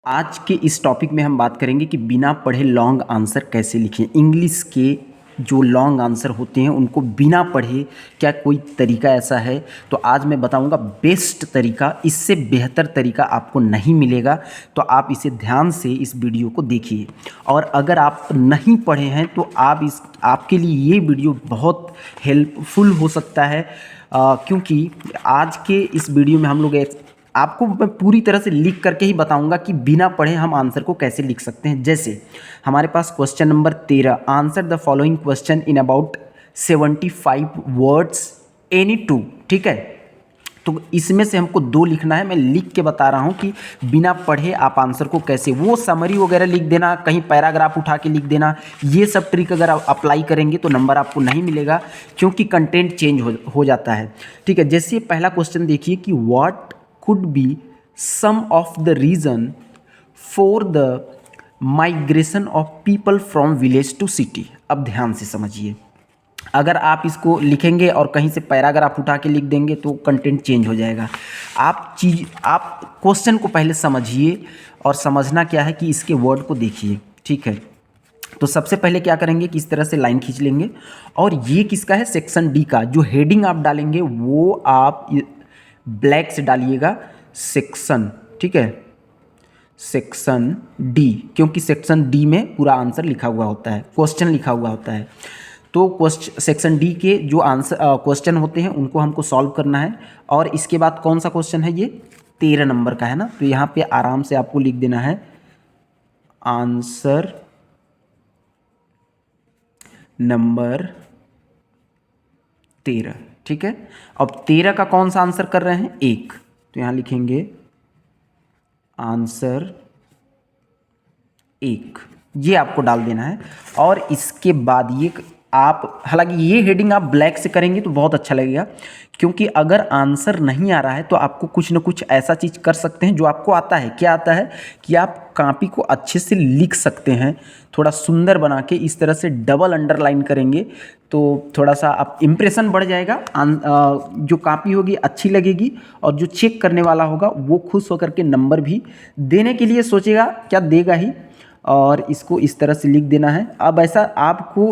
आज के इस टॉपिक में हम बात करेंगे कि बिना पढ़े लॉन्ग आंसर कैसे लिखें। इंग्लिश के जो लॉन्ग आंसर होते हैं उनको बिना पढ़े क्या कोई तरीका ऐसा है? तो आज मैं बताऊंगा बेस्ट तरीका। इससे बेहतर तरीका आपको नहीं मिलेगा, तो आप इसे ध्यान से इस वीडियो को देखिए। और अगर आप नहीं पढ़े हैं तो आपके लिए ये वीडियो बहुत हेल्पफुल हो सकता है, क्योंकि आज के इस वीडियो में हम लोग आपको मैं पूरी तरह से लिख करके ही बताऊंगा कि बिना पढ़े हम आंसर को कैसे लिख सकते हैं। जैसे हमारे पास question number 13, answer the following question in about 75 words any two. ठीक है, तो इसमें से हमको 2 लिखना है। मैं लिख के बता रहा हूँ कि बिना पढ़े आप आंसर को कैसे, वो समरी वगैरह लिख देना, कहीं पैराग्राफ उठा के लिख देना, ये सब ट्रिक अगर आप अप्लाई करेंगे तो नंबर आपको नहीं मिलेगा, क्योंकि कंटेंट चेंज हो जाता है। ठीक है, जैसे पहला क्वेश्चन देखिए कि what could be some of the reason for the migration of people from village to city। अब ध्यान से समझिए, अगर आप इसको लिखेंगे और कहीं से पैराग्राफ उठा के लिख देंगे तो कंटेंट चेंज हो जाएगा। आप क्वेश्चन को पहले समझिए, और समझना क्या है कि इसके वर्ड को देखिए। ठीक है, तो सबसे पहले क्या करेंगे कि इस तरह से लाइन खींच लेंगे, और ये किसका है? सेक्शन डी का। जो हेडिंग आप डालेंगे वो आप ब्लैक से डालिएगा, सेक्शन। ठीक है, सेक्शन डी, क्योंकि सेक्शन डी में पूरा आंसर लिखा हुआ होता है, क्वेश्चन लिखा हुआ होता है। तो क्वेश्चन सेक्शन डी के जो आंसर क्वेश्चन होते हैं उनको हमको सॉल्व करना है। और इसके बाद कौन सा क्वेश्चन है? ये 13 नंबर का है ना, तो यहाँ पे आराम से आपको लिख देना है आंसर नंबर 13। ठीक है, अब 13 का कौन सा आंसर कर रहे हैं? 1, तो यहां लिखेंगे आंसर 1, ये आपको डाल देना है। और इसके बाद ये आप, हालांकि ये हेडिंग आप ब्लैक से करेंगे तो बहुत अच्छा लगेगा, क्योंकि अगर आंसर नहीं आ रहा है तो आपको कुछ ना कुछ ऐसा चीज़ कर सकते हैं जो आपको आता है। क्या आता है कि आप कॉपी को अच्छे से लिख सकते हैं, थोड़ा सुंदर बना के इस तरह से डबल अंडरलाइन करेंगे तो थोड़ा सा आप इम्प्रेशन बढ़ जाएगा, जो कॉपी होगी अच्छी लगेगी, और जो चेक करने वाला होगा वो खुश होकर के नंबर भी देने के लिए सोचेगा, क्या देगा ही। और इसको इस तरह से लिख देना है। अब ऐसा आपको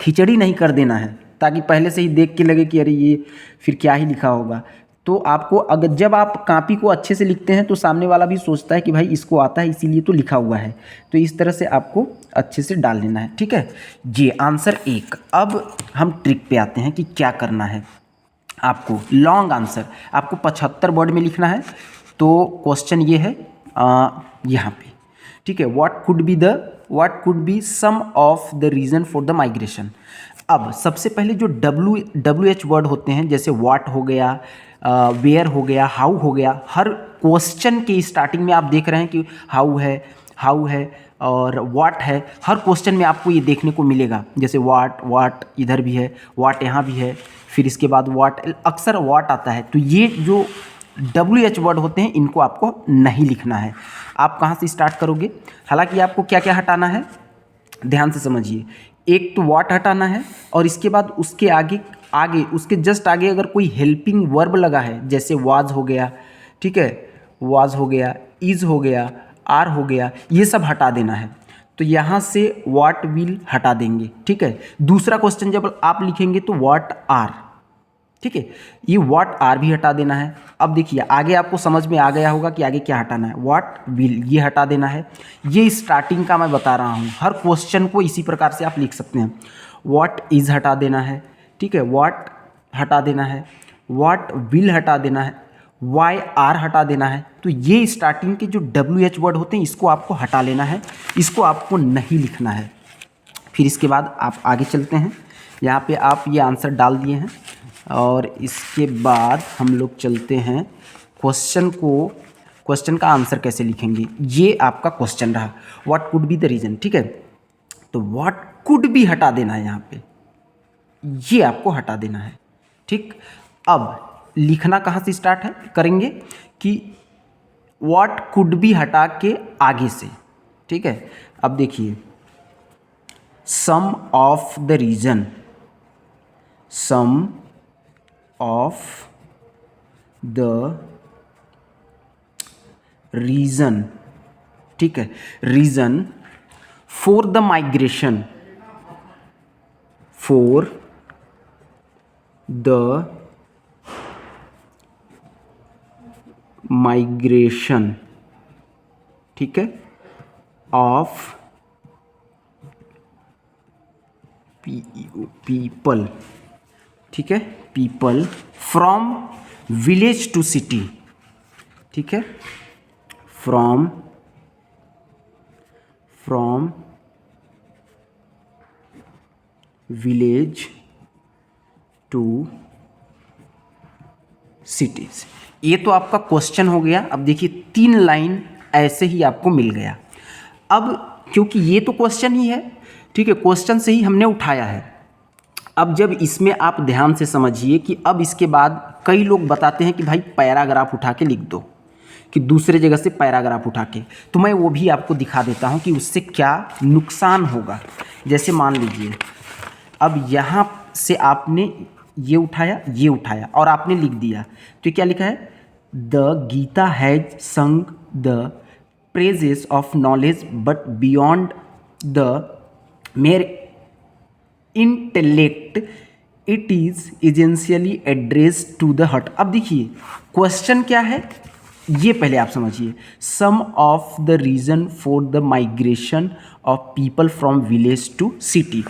खिचड़ी नहीं कर देना है, ताकि पहले से ही देख के लगे कि अरे ये फिर क्या ही लिखा होगा। तो आपको, अगर जब आप कॉपी को अच्छे से लिखते हैं तो सामने वाला भी सोचता है कि भाई इसको आता है इसीलिए तो लिखा हुआ है। तो इस तरह से आपको अच्छे से डाल लेना है। ठीक है जी, आंसर 1। अब हम ट्रिक पे आते हैं कि क्या करना है। आपको लॉन्ग आंसर आपको 75 वर्ड में लिखना है। तो क्वेश्चन ये है यहाँ पे। ठीक है, what could be some of the reason for the migration. अब सबसे पहले जो WH वर्ड होते हैं, जैसे व्हाट हो गया, वेयर हो गया, हाउ हो गया, हर क्वेश्चन के स्टार्टिंग में आप देख रहे हैं कि हाउ है और व्हाट है। हर क्वेश्चन में आपको ये देखने को मिलेगा, जैसे व्हाट इधर भी है, व्हाट यहाँ भी है, फिर इसके बाद व्हाट, अक्सर व्हाट आता है। तो ये जो WH वर्ड होते हैं इनको आपको नहीं लिखना है। आप कहाँ से स्टार्ट करोगे? हालांकि आपको क्या क्या हटाना है ध्यान से समझिए। एक तो व्हाट हटाना है, और इसके बाद उसके आगे उसके जस्ट आगे अगर कोई हेल्पिंग वर्ब लगा है, जैसे वाज हो गया, ठीक है, वाज हो गया, इज हो गया, आर हो गया, ये सब हटा देना है। तो यहाँ से व्हाट विल हटा देंगे। ठीक है, दूसरा क्वेश्चन जब आप लिखेंगे तो व्हाट आर, ठीक है, ये व्हाट आर भी हटा देना है। अब देखिए आगे आपको समझ में आ गया होगा कि आगे क्या हटाना है। व्हाट विल ये हटा देना है। ये स्टार्टिंग का मैं बता रहा हूँ, हर क्वेश्चन को इसी प्रकार से आप लिख सकते हैं। व्हाट इज हटा देना है, ठीक है, व्हाट हटा देना है, व्हाट विल हटा देना है, वाई आर हटा देना है। तो ये स्टार्टिंग के जो WH वर्ड होते हैं इसको आपको हटा लेना है, इसको आपको नहीं लिखना है। फिर इसके बाद आप आगे चलते हैं। यहाँ पे आप ये आंसर डाल दिए हैं, और इसके बाद हम लोग चलते हैं क्वेश्चन का आंसर कैसे लिखेंगे। ये आपका क्वेश्चन रहा, what could be the reason. ठीक है, तो व्हाट कुड बी हटा देना है, यहाँ पे ये आपको हटा देना है। ठीक, अब लिखना कहाँ से स्टार्ट है करेंगे कि व्हाट कुड बी हटा के आगे से। ठीक है, अब देखिए some of the reason, some of the reason ठीक है, reason for the migration, for the migration, ठीक है, ऑफ पीपल, ठीक है, people from village to city, ठीक है, फ्रॉम विलेज टू सिटीज। ये तो आपका क्वेश्चन हो गया। अब देखिए 3 लाइन ऐसे ही आपको मिल गया। अब क्योंकि ये तो क्वेश्चन ही है, ठीक है, क्वेश्चन से ही हमने उठाया है। अब जब इसमें आप ध्यान से समझिए कि अब इसके बाद कई लोग बताते हैं कि भाई पैराग्राफ उठा के लिख दो, कि दूसरे जगह से पैराग्राफ उठा के, तो मैं वो भी आपको दिखा देता हूँ कि उससे क्या नुकसान होगा। जैसे मान लीजिए अब यहाँ से आपने ये उठाया और आपने लिख दिया, तो क्या लिखा है, the Gita has sung the praises of knowledge but beyond the mere intellect it is essentially address to the heart. अब देखिए क्वेश्चन क्या है ये पहले आप समझिए। Some of the reason for the migration of people from village to city,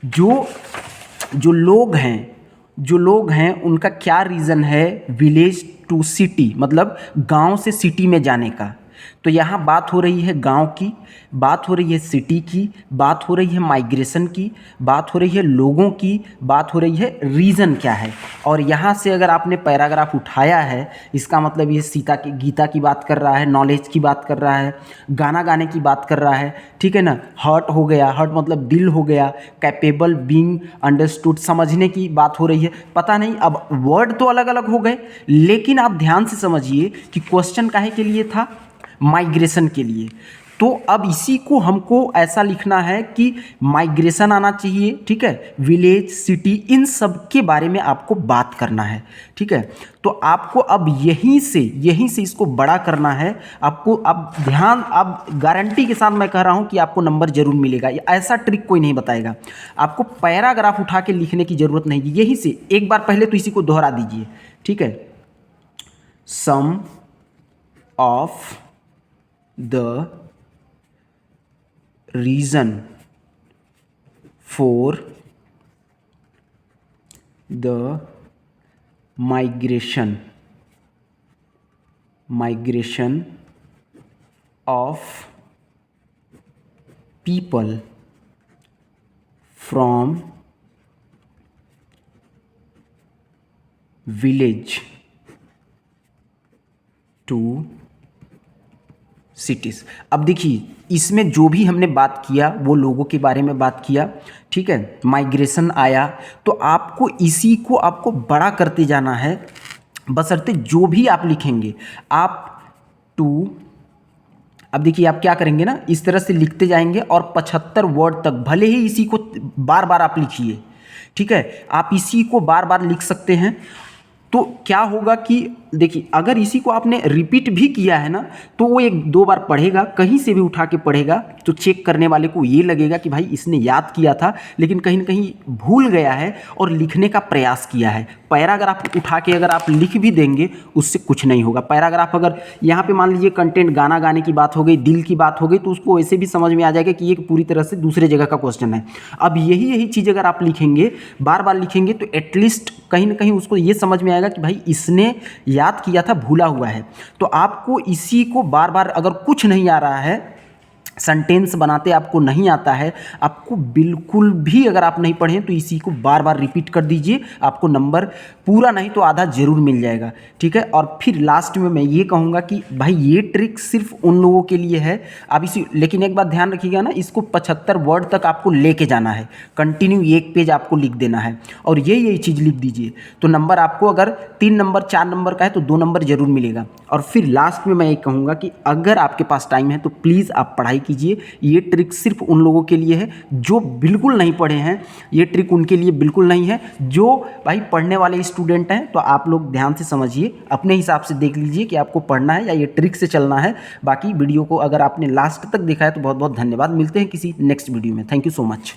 जो लोग हैं उनका क्या रीज़न है विलेज टू सिटी, मतलब गांव से सिटी में जाने का। तो यहाँ बात हो रही है गांव की, बात हो रही है सिटी की, बात हो रही है माइग्रेशन की, बात हो रही है लोगों की, बात हो रही है रीज़न क्या है। और यहाँ से अगर आपने पैराग्राफ उठाया है, इसका मतलब ये गीता की बात कर रहा है, नॉलेज की बात कर रहा है, गाना गाने की बात कर रहा है, ठीक है ना। हर्ट हो गया, हर्ट मतलब दिल हो गया, कैपेबल बीइंग अंडरस्टूड समझने की बात हो रही है। पता नहीं, अब वर्ड तो अलग अलग हो गए, लेकिन आप ध्यान से समझिए कि क्वेश्चन काहे के लिए था, माइग्रेशन के लिए। तो अब इसी को हमको ऐसा लिखना है कि माइग्रेशन आना चाहिए, ठीक है, विलेज सिटी इन सब के बारे में आपको बात करना है, ठीक है। तो आपको अब यहीं से इसको बड़ा करना है आपको। अब ध्यान, अब गारंटी के साथ मैं कह रहा हूं कि आपको नंबर जरूर मिलेगा, ऐसा ट्रिक कोई नहीं बताएगा। आपको पैराग्राफ उठा के लिखने की जरूरत नहीं, यहीं से एक बार पहले तो इसी को दोहरा दीजिए, ठीक है। सम of the reason for the migration of people from village to cities. अब देखिए इसमें जो भी हमने बात किया वो लोगों के बारे में बात किया, ठीक है, माइग्रेशन आया, तो आपको इसी को आपको बड़ा करते जाना है, बशर्ते जो भी आप लिखेंगे आप टू। अब देखिए आप क्या करेंगे ना, इस तरह से लिखते जाएंगे और 75 वर्ड तक, भले ही इसी को बार बार आप लिखिए, ठीक है, आप इसी को बार बार लिख सकते हैं। तो क्या होगा कि देखिए अगर इसी को आपने रिपीट भी किया है ना, तो वो 1-2 बार पढ़ेगा, कहीं से भी उठा के पढ़ेगा, तो चेक करने वाले को ये लगेगा कि भाई इसने याद किया था लेकिन कहीं ना कहीं भूल गया है और लिखने का प्रयास किया है। पैराग्राफ उठा के अगर आप लिख भी देंगे उससे कुछ नहीं होगा। पैराग्राफ अगर यहाँ पे मान लीजिए कंटेंट गाना गाने की बात हो गई, दिल की बात हो गई, तो उसको ऐसे भी समझ में आ जाएगा कि ये पूरी तरह से दूसरे जगह का क्वेश्चन है। अब यही चीज़ अगर आप लिखेंगे, बार बार लिखेंगे, तो एटलीस्ट कहीं ना कहीं उसको ये समझ में आएगा कि भाई इसने याद किया था, भूला हुआ है। तो आपको इसी को बार बार, अगर कुछ नहीं आ रहा है, सेंटेंस बनाते आपको नहीं आता है, आपको बिल्कुल भी अगर आप नहीं पढ़ें तो इसी को बार बार रिपीट कर दीजिए, आपको नंबर पूरा नहीं तो आधा जरूर मिल जाएगा, ठीक है। और फिर लास्ट में मैं ये कहूँगा कि भाई ये ट्रिक सिर्फ उन लोगों के लिए है। आप इसी, लेकिन एक बात ध्यान रखिएगा ना, इसको 75 वर्ड तक आपको लेके जाना है, कंटिन्यू 1 पेज आपको लिख देना है और यही चीज़ लिख दीजिए। तो नंबर आपको अगर 3 नंबर 4 नंबर का है तो 2 नंबर जरूर मिलेगा। और फिर लास्ट में मैं ये कहूँगा कि अगर आपके पास टाइम है तो प्लीज़ आप पढ़ाई कीजिए। ये ट्रिक सिर्फ उन लोगों के लिए है जो बिल्कुल नहीं पढ़े हैं, ये ट्रिक उनके लिए बिल्कुल नहीं है। जो भाई पढ़ने वाले स्टूडेंट हैं तो आप लोग ध्यान से समझिए, अपने हिसाब से देख लीजिए कि आपको पढ़ना है या ये ट्रिक से चलना है। बाकी वीडियो को अगर आपने लास्ट तक देखा है तो बहुत बहुत धन्यवाद। मिलते हैं किसी नेक्स्ट वीडियो में। Thank you so much.